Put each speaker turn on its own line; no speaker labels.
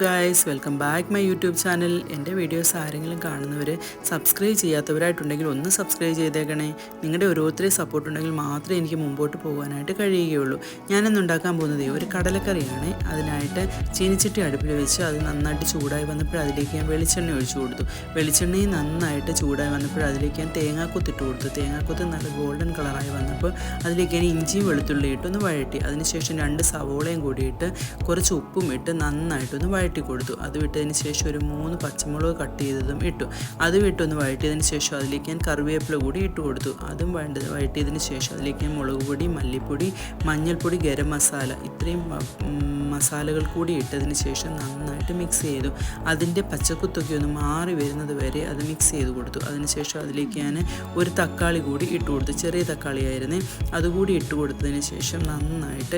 Guys, welcome back my YouTube channel. എൻ്റെ videos ആരെങ്കിലും കാണുന്നവർ സബ്സ്ക്രൈബ് ചെയ്യാത്തവരായിട്ടുണ്ടെങ്കിൽ ഒന്ന് സബ്സ്ക്രൈബ് ചെയ്തേക്കണേ. നിങ്ങളുടെ ഓരോരുത്തരെയും സപ്പോർട്ട് ഉണ്ടെങ്കിൽ മാത്രമേ എനിക്ക് മുമ്പോട്ട് പോകാനായിട്ട് കഴിയുകയുള്ളൂ. ഞാനിന്ന് ഉണ്ടാക്കാൻ പോകുന്നത് ഒരു കടലക്കറിയാണ്. അതിനായിട്ട് ചീനിച്ചട്ടി അടുപ്പിൽ വെച്ച് അത് നന്നായിട്ട് ചൂടായി വന്നപ്പോൾ അതിലേക്ക് ഞാൻ വെളിച്ചെണ്ണ ഒഴിച്ചു കൊടുത്തു. വെളിച്ചെണ്ണയും നന്നായിട്ട് ചൂടായി വന്നപ്പോൾ അതിലേക്ക് ഞാൻ തേങ്ങാക്കൊത്തിട്ട് കൊടുത്തു. തേങ്ങാക്കൊത്ത് നല്ല ഗോൾഡൻ കളറായി വന്നപ്പോൾ അതിലേക്ക് ഞാൻ ഇഞ്ചിയും വെളുത്തുള്ളി ഇട്ടൊന്ന് വഴറ്റി. അതിനുശേഷം 2 സവോളയും കൂടിയിട്ട് കുറച്ച് ഉപ്പും ഇട്ട് നന്നായിട്ടൊന്ന് വഴറ്റി കൊടുത്തു. അത് വിട്ടതിന് ശേഷം ഒരു 3 പച്ചമുളക് കട്ട് ചെയ്തതും ഇട്ടു. അത് വിട്ടൊന്ന് വഴറ്റിയതിന് ശേഷം അതിലേക്ക് ഞാൻ കറിവേപ്പില കൂടി ഇട്ട് കൊടുത്തു. അതും വഴറ്റിയതിന് ശേഷം അതിലേക്ക് ഞാൻ മുളക് പൊടി, മല്ലിപ്പൊടി, മഞ്ഞൾപ്പൊടി, ഗരം മസാല ഇത്രയും മസാലകൾ കൂടി ഇട്ടതിന് ശേഷം നന്നായിട്ട് മിക്സ് ചെയ്തു. അതിൻ്റെ പച്ചക്കുത്തൊക്കെ ഒന്ന് മാറി വരുന്നത് വരെ അത് മിക്സ് ചെയ്ത് കൊടുത്തു. അതിനുശേഷം അതിലേക്ക് ഞാൻ ഒരു തക്കാളി കൂടി ഇട്ട് കൊടുത്തു. ചെറിയ തക്കാളിയായിരുന്നു. അതുകൂടി ഇട്ട് കൊടുത്തതിന് ശേഷം നന്നായിട്ട്